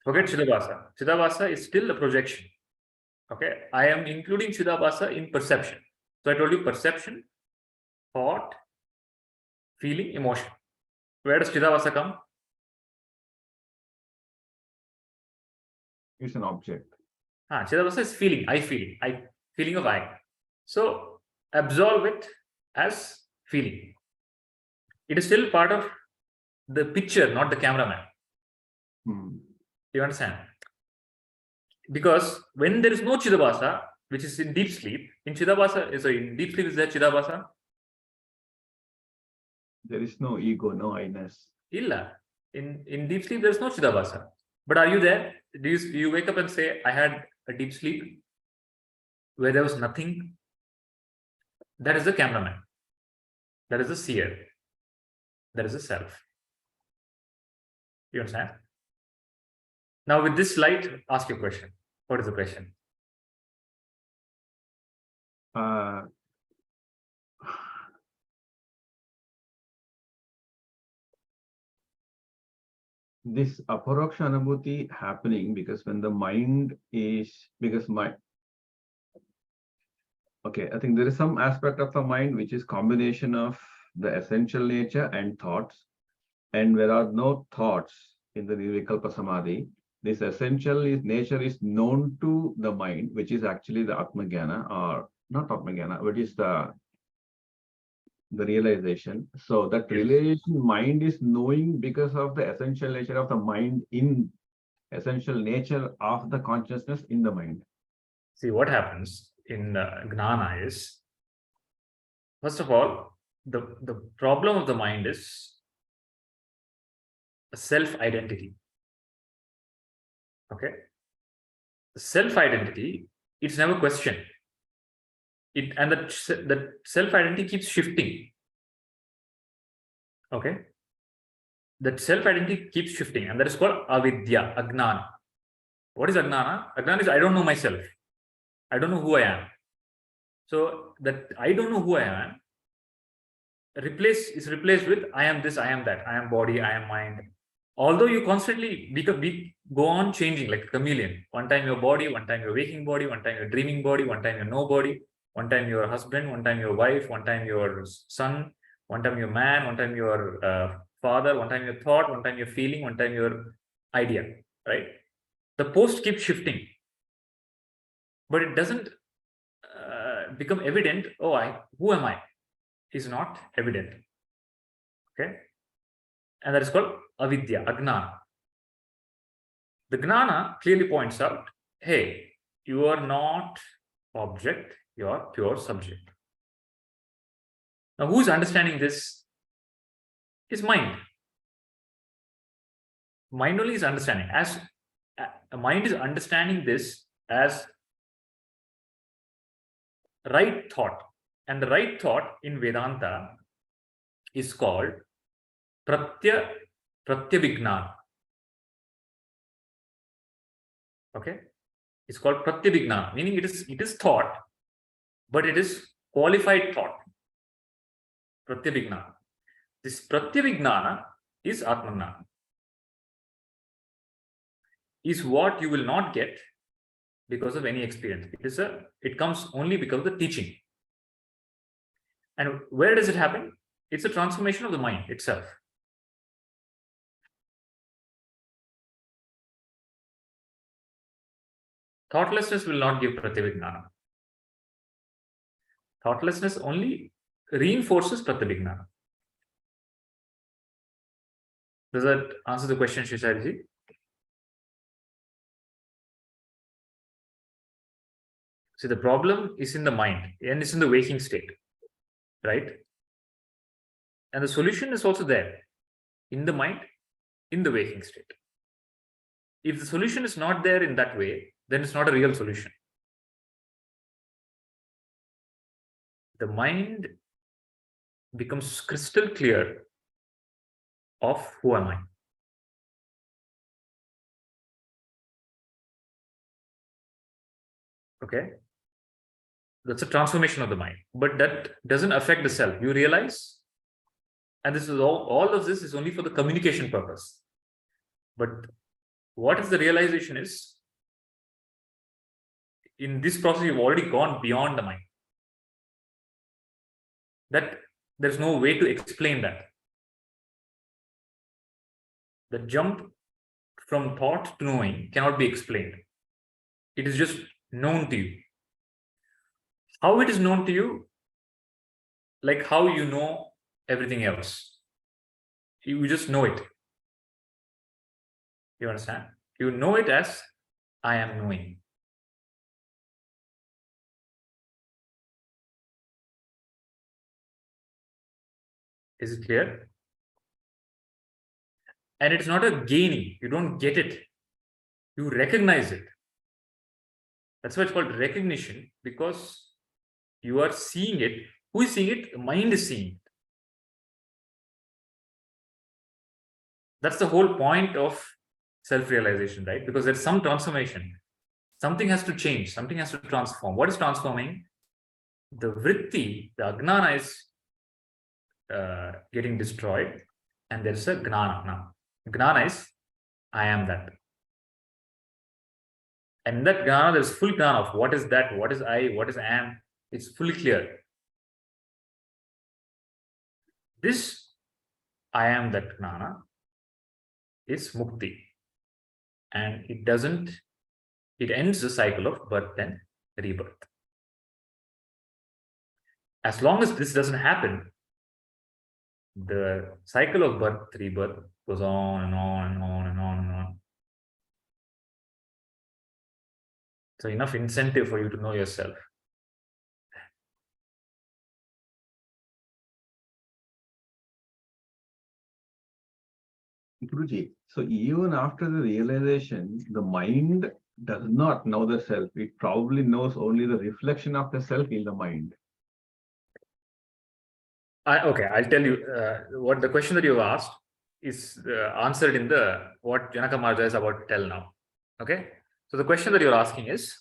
Forget Chidavasa. Chidavasa is still a projection. Okay. I am including Chidavasa in perception. So I told you perception, thought, feeling, emotion. Where does Chidavasa come? It's an object. Chidavasa is feeling, feeling of I. So absolve it as feeling. it is still part of the picture, not the cameraman. You understand? Because when there is no Chidabhasa, which is in deep sleep, in Chidabhasa, in deep sleep is there Chidabhasa? There is no ego, no I-ness. Illa. In deep sleep, there is no Chidabhasa. But are you there? Do you wake up and say, I had a deep sleep where there was nothing? That is the cameraman. That is the seer. That is the self. You understand? Now with this light, ask your question. What is the question? This aparoksha anubhuti happening because when the mind is, okay, I think there is some aspect of the mind which is combination of the essential nature and thoughts. And there are no thoughts in the Nirvikalpa Samadhi. This essential nature is known to the mind, which is actually the Atmajnana, or not Atmajnana, but is the realization. So that realization mind is knowing because of the essential nature of the mind in essential nature of the consciousness in the mind. See, what happens in Gnana is, first of all, the problem of the mind is a self-identity. Okay? The self-identity, it's never questioned. And that self-identity keeps shifting. Okay? That self-identity keeps shifting, and that is called avidya, agnana. What is agnana? Agnana is I don't know myself. I don't know who I am. So that I don't know who I am is replaced with I am this, I am that, I am body, I am mind. Although you constantly go on changing like a chameleon. One time your body, one time your waking body, one time your dreaming body, one time your no body, one time your husband, one time your wife, one time your son, one time your man, one time your father, one time your thought, one time your feeling, one time your idea, right? The post keeps shifting, but it doesn't become evident. Oh, who am I? Is not evident. Okay, and that is called avidya, agnana. The gnana clearly points out, hey, you are not object, you are pure subject. Now, who's understanding this? Is mind. Mind only is understanding. As mind is understanding this as right thought. And the right thought in Vedanta is called pratyabhijnana. Okay? It's called pratyabhijnana, meaning it is thought, but it is qualified thought. Pratyabhijnana. This pratyabhijnana is Atmajnana. Is what you will not get because of any experience. It comes only because of the teaching. And where does it happen? It's a transformation of the mind itself. Thoughtlessness will not give pratyabhijnana. Thoughtlessness only reinforces pratyabhijnana. Does that answer the question, Shishari? See, the problem is in the mind and it's in the waking state, right? And the solution is also there in the mind, in the waking state. If the solution is not there in that way, then it's not a real solution. The mind becomes crystal clear of who am I. Okay? That's a transformation of the mind, but that doesn't affect the self. You realize, and this is all of this is only for the communication purpose. But what is the realization is, in this process, you've already gone beyond the mind. That there's no way to explain that. The jump from thought to knowing cannot be explained. It is just known to you. How it is known to you, like how you know everything else. You just know it. You understand? You know it as I am knowing. Is it clear? And it's not a gaining. You don't get it. You recognize it. That's why it's called recognition, because you are seeing it. Who is seeing it? The mind is seeing it. That's the whole point of self-realization, right? Because there's some transformation. Something has to change. Something has to transform. What is transforming? The vritti, the ajnana is getting destroyed, and there's a gnana now. Gnana is I am that. And in that gnana, there's full gnana of what is that, what is I, what is I am. It's fully clear. This I am that gnana is mukti. And it ends the cycle of birth and rebirth. As long as this doesn't happen, the cycle of birth, rebirth goes on and on and on and on and on. So enough incentive for you to know yourself. Guruji, so even after the realization, the mind does not know the self. It probably knows only the reflection of the self in the mind. Okay, I'll tell you what the question that you asked is answered in what Janaka Maharaj is about to tell now. Okay, so the question that you're asking is,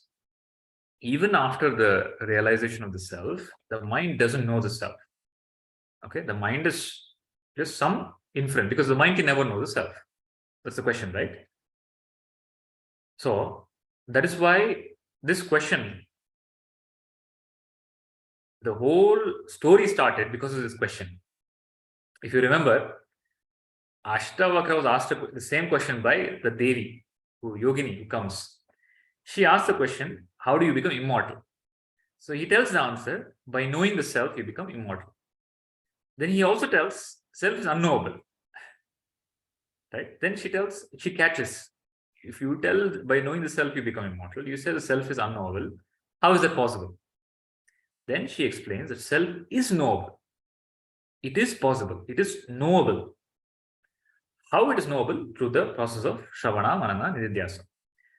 even after the realization of the self, the mind doesn't know the self. Okay, the mind is just some inference, because the mind can never know the self. That's the question, right? So that is why this question, the whole story started because of this question. If you remember, Ashtavakra was asked the same question by the Devi, Yogini, who comes. She asked the question, how do you become immortal? So he tells the answer, by knowing the self, you become immortal. Then he also tells, self is unknowable. Right? Then she catches. If you tell by knowing the self, you become immortal, you say the self is unknowable. How is that possible? Then she explains that self is knowable. It is possible. It is knowable. How it is knowable? Through the process of Shravana, Manana, Nididhyasa.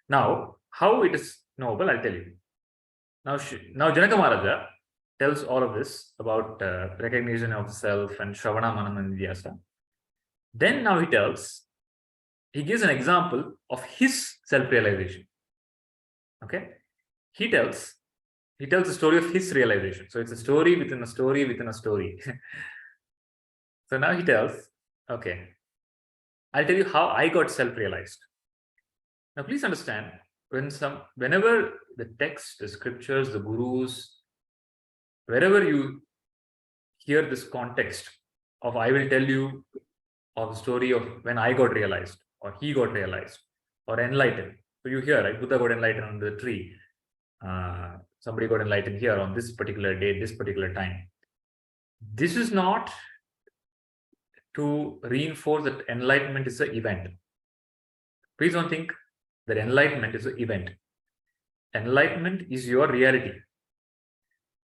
Now, how it is knowable, I'll tell you. Now Janaka Maharaja tells all of this about recognition of the self and Shravana, Manana, Nididhyasa. Then now he gives an example of his self-realization. Okay? He tells the story of his realization. So it's a story within a story within a story. So now he tells, okay, I'll tell you how I got self-realized. Now please understand, whenever the text, the scriptures, the gurus, wherever you hear this context of I will tell you of the story of when I got realized, or he got realized, or enlightened. So you hear, right? Buddha got enlightened on the tree. Somebody got enlightened here on this particular day, this particular time. This is not to reinforce that enlightenment is an event. Please don't think that enlightenment is an event. Enlightenment is your reality.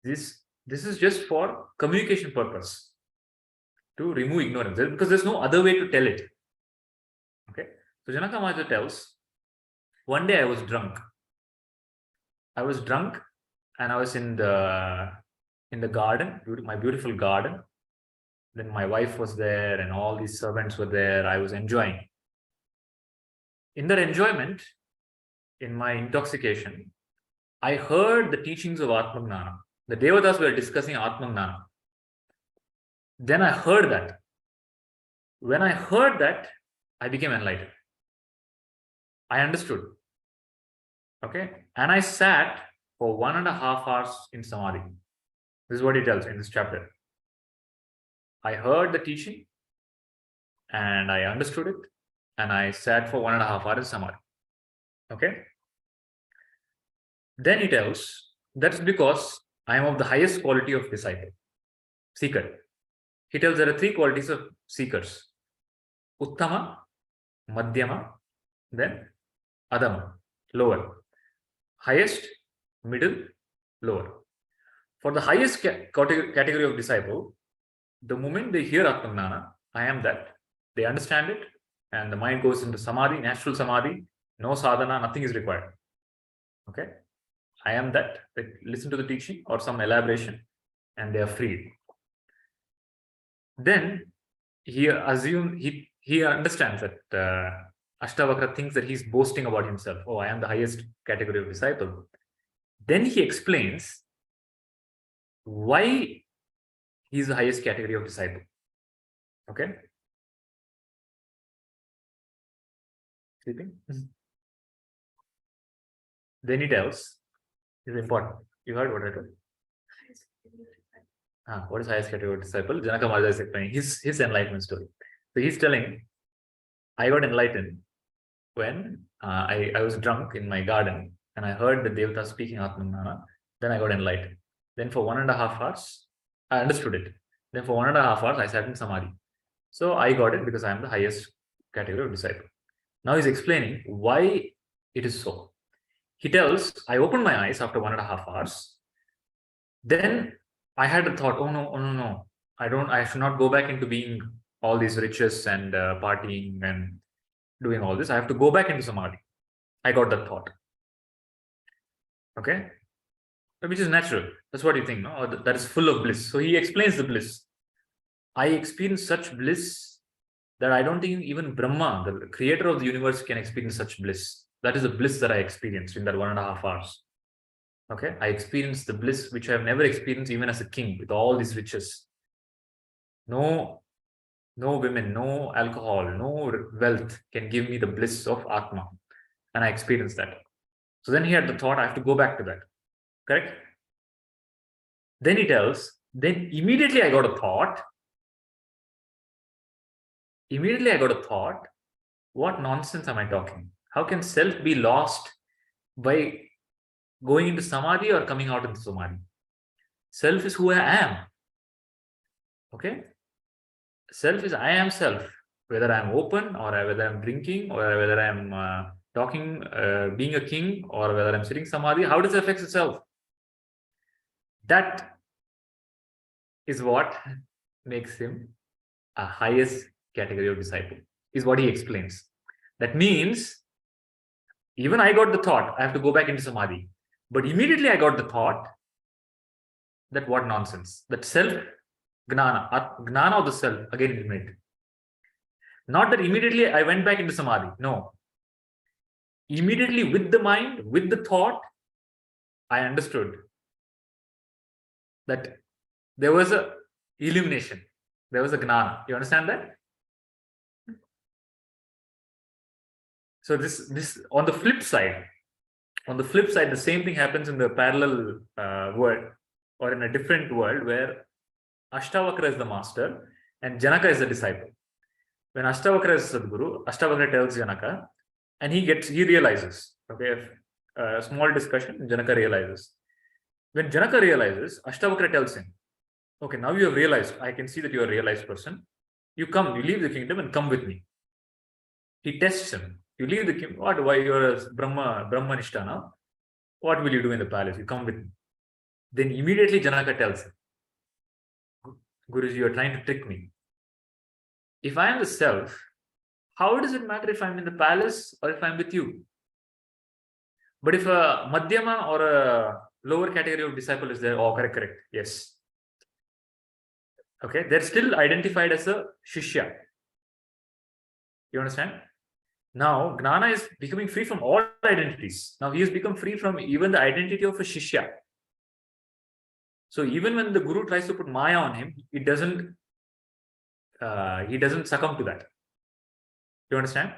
This is just for communication purpose, to remove ignorance, because there's no other way to tell it. Okay, so Janaka Maharaj tells, one day I was drunk. And I was in the garden, my beautiful garden. Then my wife was there and all these servants were there. I was enjoying. In that enjoyment, in my intoxication, I heard the teachings of Atmagnana. The Devatas were discussing Atmagnana. Then I heard that. When I heard that, I became enlightened. I understood. Okay. And I sat for 1.5 hours in Samadhi. This is what he tells in this chapter. I heard the teaching and I understood it, and I sat for 1.5 hours in Samadhi. Okay. Then he tells, that's because I am of the highest quality of disciple, seeker. He tells there are 3 qualities of seekers. Uttama, Madhyama, then Adama, lower. Highest, middle, lower. For the highest category of disciple, the moment they hear Atmanana, I am that, they understand it, and the mind goes into Samadhi, natural Samadhi, no sadhana, nothing is required. Okay? I am that, they listen to the teaching or some elaboration, and they are freed. Then he understands that Ashtavakra thinks that he's boasting about himself. Oh, I am the highest category of disciple. Then he explains why he is the highest category of disciple. Okay? Sleeping? Then he tells, this is important. You heard what I told? What is highest category of disciple? Janaka Maharaj is explaining his enlightenment story. So he's telling, I got enlightened when I was drunk in my garden and I heard the Devata speaking Atmanana. Then I got enlightened. Then for 1.5 hours, I understood it. Then for 1.5 hours, I sat in Samadhi. So I got it because I am the highest category of disciple. Now he's explaining why it is so. He tells, I opened my eyes after 1.5 hours. Then I had a thought, oh no. I should not go back into being all these riches and partying and doing all this. I have to go back into Samadhi. I got that thought. Okay? Which is natural. That's what you think, no? Or that is full of bliss. So he explains the bliss. I experienced such bliss that I don't think even Brahma, the creator of the universe, can experience such bliss. That is the bliss that I experienced in that 1.5 hours. Okay? I experienced the bliss which I have never experienced even as a king with all these riches. No women, no alcohol, no wealth can give me the bliss of Atma. And I experienced that. So then he had the thought, I have to go back to that. Correct? Then he tells, then immediately I got a thought. What nonsense am I talking? How can self be lost by going into Samadhi or coming out into Samadhi? Self is who I am. Okay? Self is I am self. Whether I'm open or whether I'm drinking or whether I'm talking, being a king or whether I'm sitting Samadhi, how does it affect itself? That is what makes him a highest category of disciple, is what he explains. That means, even I got the thought, I have to go back into Samadhi. But immediately I got the thought that what nonsense. That self, gnana of the self, again is made. Not that immediately I went back into Samadhi. No. Immediately with the mind, with the thought, I understood that there was a illumination. There was a gnana. You understand that? So this on the flip side, the same thing happens in the parallel world or in a different world where Ashtavakra is the master and Janaka is the disciple. When Ashtavakra is Sadguru, Ashtavakra tells Janaka and he realizes. Okay, a small discussion, Janaka realizes. When Janaka realizes, Ashtavakra tells him, okay, now you have realized, I can see that you are a realized person. You leave the kingdom and come with me. He tests him. You leave the kingdom. What? Why you are a Brahmanishta now? What will you do in the palace? You come with me. Then immediately Janaka tells him, Guruji, you are trying to trick me. If I am the self, how does it matter if I'm in the palace or if I'm with you? But if a Madhyama or a lower category of disciple is there, oh, correct, yes. Okay, they're still identified as a Shishya. You understand? Now, Gnana is becoming free from all identities. Now, he has become free from even the identity of a Shishya. So, even when the Guru tries to put Maya on him, he doesn't succumb to that. You understand?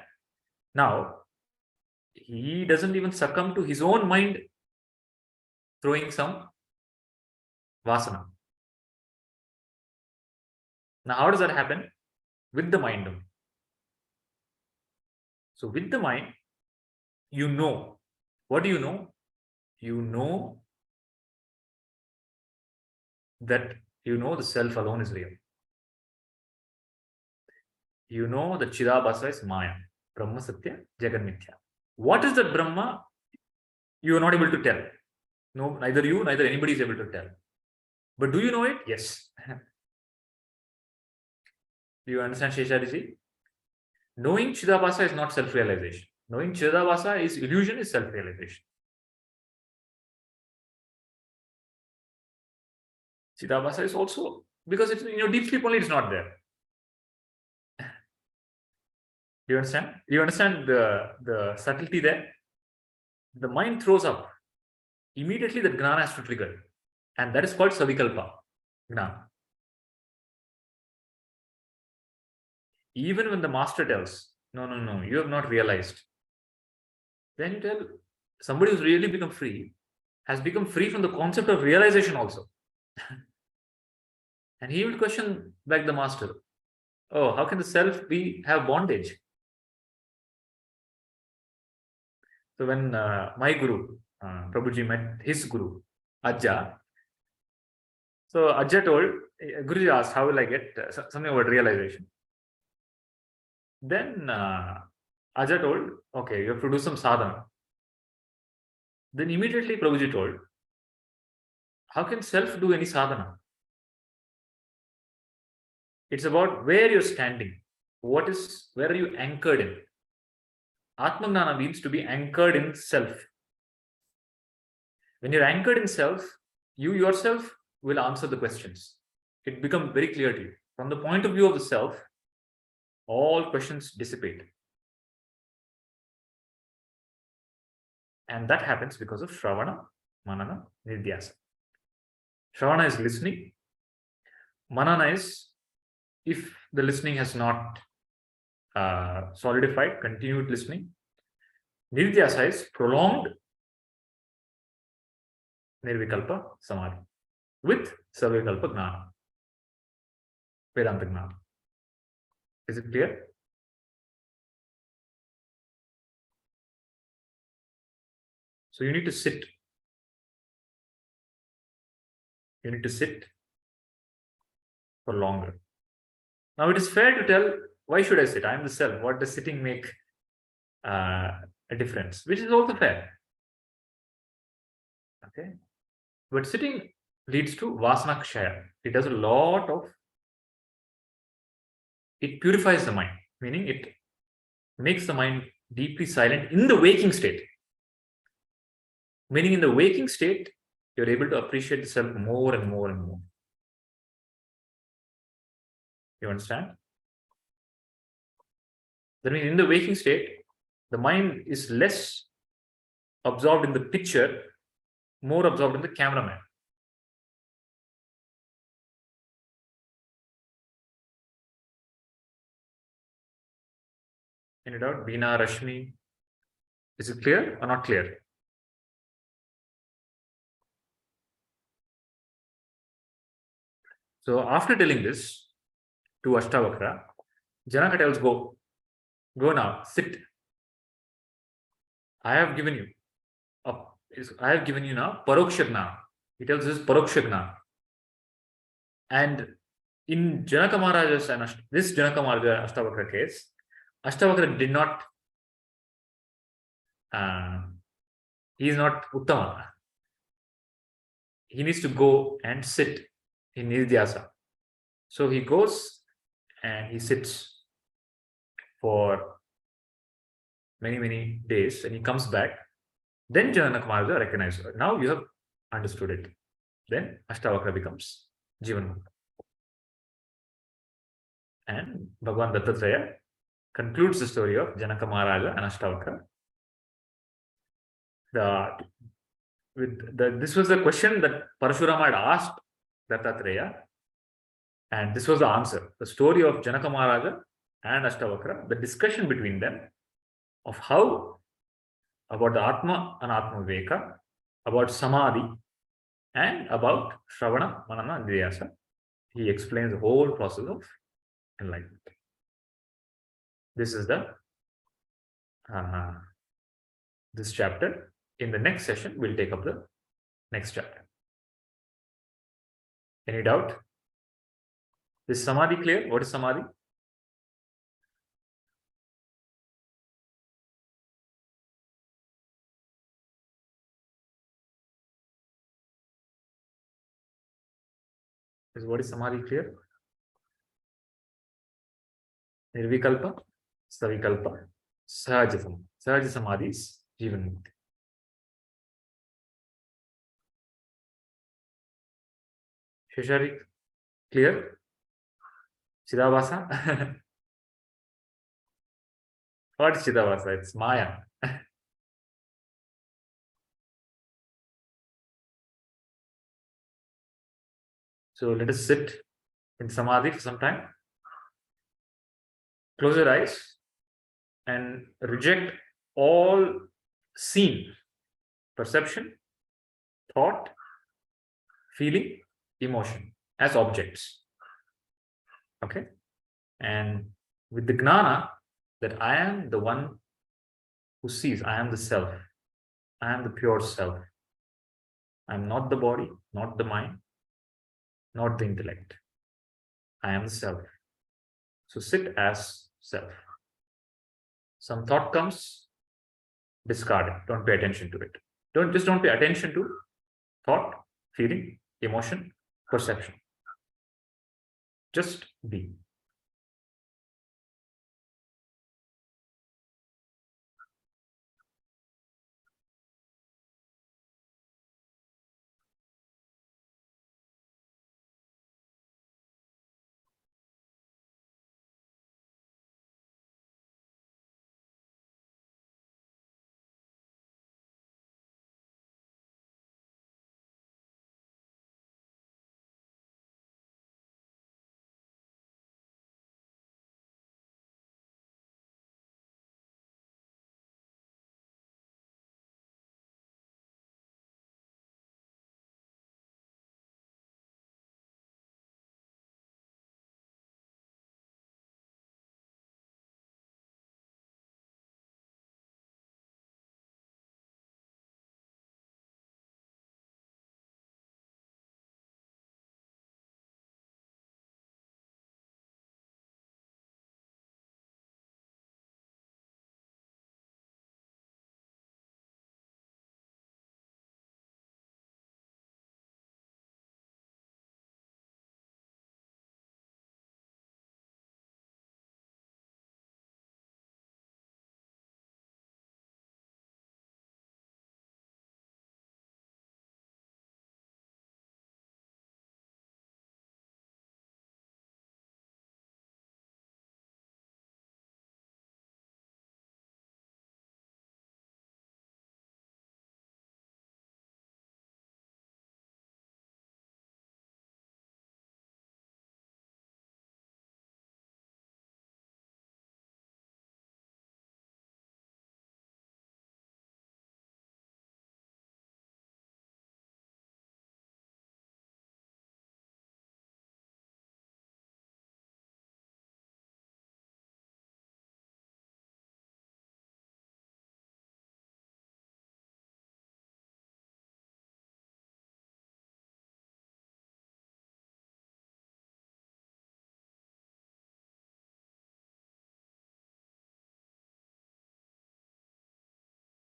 Now, he doesn't even succumb to his own mind throwing some vasana. Now, how does that happen? With the mind. So, with the mind, you know. What do you know? You know that the self alone is real. You know that Chidabhasa is Maya, Brahma Satya, Jagan Mithya. What is that Brahma? You are not able to tell. No, neither you, neither anybody is able to tell. But do you know it? Yes. Do you understand, Sheshariji? Knowing Chidabhasa is not self-realization. Knowing Chidabhasa is illusion, is self-realization. Chidabhasa is also, because it's in your deep sleep only, it's not there. Do you understand? Do you understand the subtlety there? The mind throws up. Immediately that gnana has to trigger. And that is called savikalpa gnana. Even when the master tells, no, you have not realized. Then you tell, somebody who's really become free, has become free from the concept of realization also. And he will question back the master. Oh, how can the self have bondage? So when my guru, Prabhuji, met his guru, Ajja. So Ajja told, Guruji asked, how will I get something about realization? Then Ajja told, okay, you have to do some sadhana. Then immediately Prabhuji told, how can self do any sadhana? It's about where you're standing. Where are you anchored in? Atmagnana means to be anchored in self. When you're anchored in self, you yourself will answer the questions. It becomes very clear to you. From the point of view of the self, all questions dissipate. And that happens because of Shravana, Manana, Nidhyasa. Shravana is listening. Manana is, if the listening has not solidified, continued listening. Nidhyasa is prolonged Nirvikalpa Samadhi with Savikalpa Gnana, Vedanta Gnana. Is it clear? So you need to sit. You need to sit for longer. Now it is fair to tell, why should I sit? I am the self. What does sitting make a difference? Which is also fair. Okay. But sitting leads to Vasana Kshaya. It does a lot of, it purifies the mind, meaning it makes the mind deeply silent in the waking state. Meaning in the waking state, you're able to appreciate the self more and more and more. You understand? That means in the waking state, the mind is less absorbed in the picture, more absorbed in the cameraman. Any doubt? Veena, Rashmi, is it clear or not clear? So after telling this to Ashtavakra, Janaka tells, go now, sit. I have given you now Paroksha Gnana. He tells this Paroksha Gnana. And in Janaka Maharaja's and this Janaka Maharaja Ashtavakra case, Ashtavakra did not, he is not Uttama. He needs to go and sit in Nidhyasa. So he goes and he sits for many days and he comes back. Then Janaka Maharaja recognizes, now you have understood it. Then Ashtavakra becomes Jivanmukta. And Bhagavan Dattatreya concludes the story of Janaka Maharaja and Ashtavakra. This was the question that Parashurama had asked Dattatreya, and this was the answer. The story of Janaka Maharaja and Ashtavakra, the discussion between them of how about the Atma and Atma Viveka, about Samadhi, and about Shravana, Manana, and Nidhyasa. He explains the whole process of enlightenment. This is the this chapter. In the next session, we'll take up the next chapter. Any doubt? Is Samadhi clear? What is Samadhi? Is what is Samadhi clear? Nirvikalpa, Savikalpa, Sahajasam. Sahaja Samadhi is Jivan Mukti. Sheshari, clear? Chidavasa? What is Chidavasa? It's Maya. So let us sit in Samadhi for some time. Close your eyes and reject all seen, perception, thought, feeling, emotion as objects. Okay? And with the gnana that I am the one who sees, I am the self, I am the pure self. I am not the body, not the mind, not the intellect. I am the self. So sit as self. Some thought comes, discard it. Don't pay attention to it. Don't pay attention to thought, feeling, emotion, perception. Just be.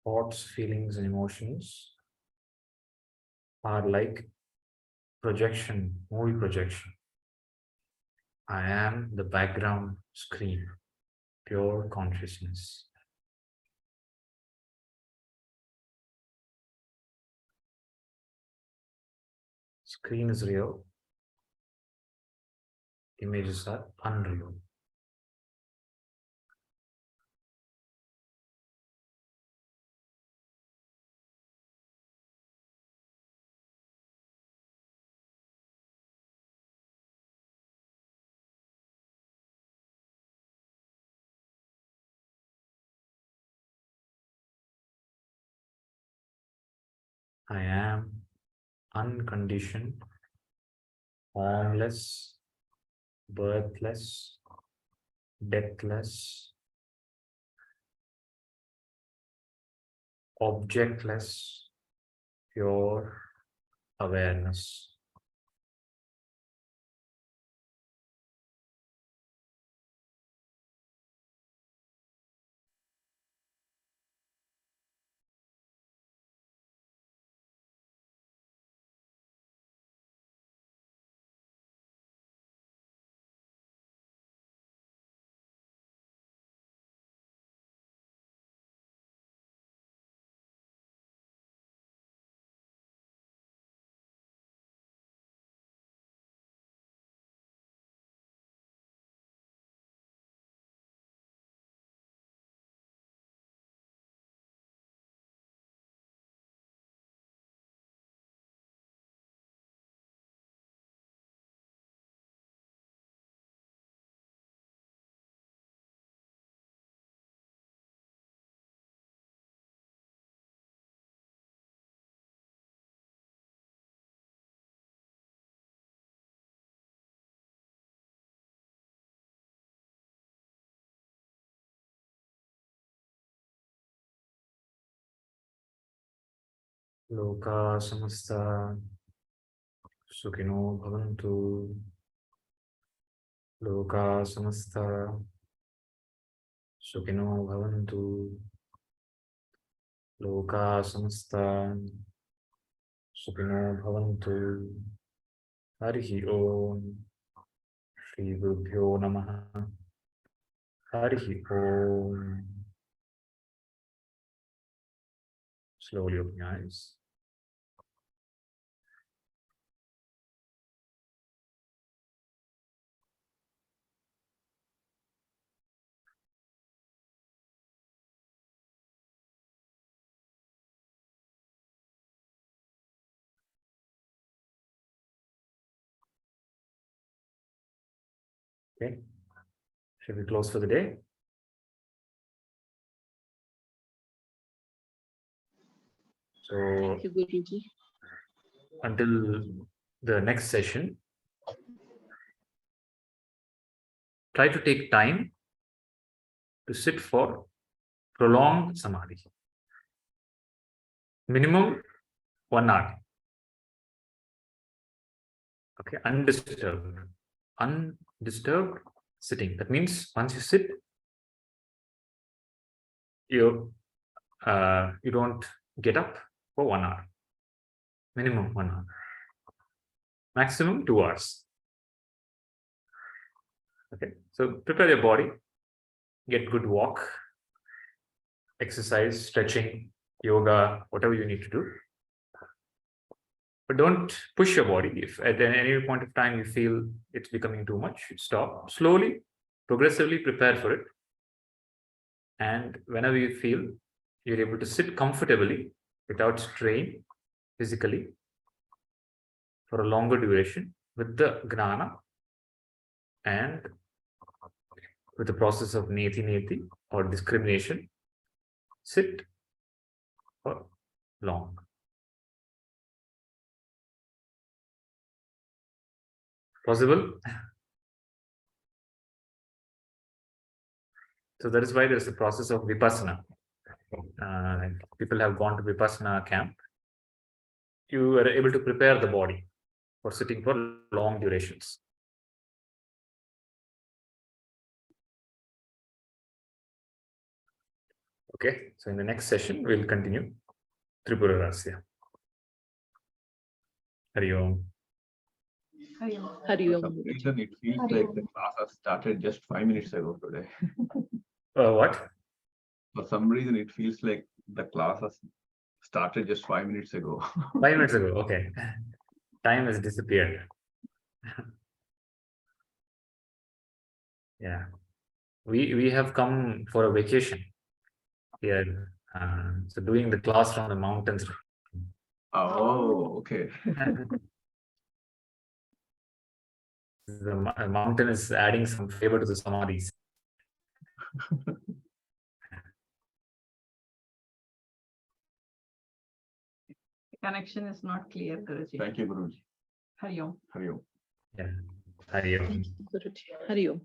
Thoughts, feelings, and emotions are like projection, movie projection. I am the background screen, pure consciousness. Screen is real, images are unreal. I am unconditioned, formless, birthless, deathless, objectless, pure awareness. Loka samasta Sukhino bhavantu. Loka samasta Sukhino bhavantu. Loka samasta Sukhino bhavantu. Harihi Om. Shri Gurubhyo Namaha. Harihi Om. Slowly open your eyes. Okay. Should we close for the day? So Thank you, Guruji. until the next session, try to take time to sit for prolonged samadhi. Minimum 1 hour. Okay, undisturbed. Undisturbed sitting. That means once you sit, you don't get up for 1 hour. Minimum 1 hour. Maximum 2 hours. Okay, so prepare your body, get good walk, exercise, stretching, yoga, whatever you need to do. But don't push your body. If at any point of time you feel it's becoming too much, stop. Slowly, progressively prepare for it. And whenever you feel you're able to sit comfortably without strain physically for a longer duration with the gnana and with the process of neti or discrimination, sit for long. Possible? So that is why there is a process of vipassana. People have gone to vipassana camp. You are able to prepare the body for sitting for long durations. Okay, so in the next session, we'll continue Tripura Rahasya. Hari Om. Hari Om. Hari For Om, some Guruji. reason, it feels Hari like Om. the class has started just 5 minutes ago today. What? For some reason, it feels like the class has started just 5 minutes ago. 5 minutes ago. Okay. Time has disappeared. Yeah. We have come for a vacation here. So doing the class from the mountains. Oh, okay. The mountain is adding some flavor to the samadhis. The connection is not clear, Guruji. Thank you, Guruji. Hari Om. Hari Om. Yeah. Hari Om. Thank you, Guruji. Hari Om.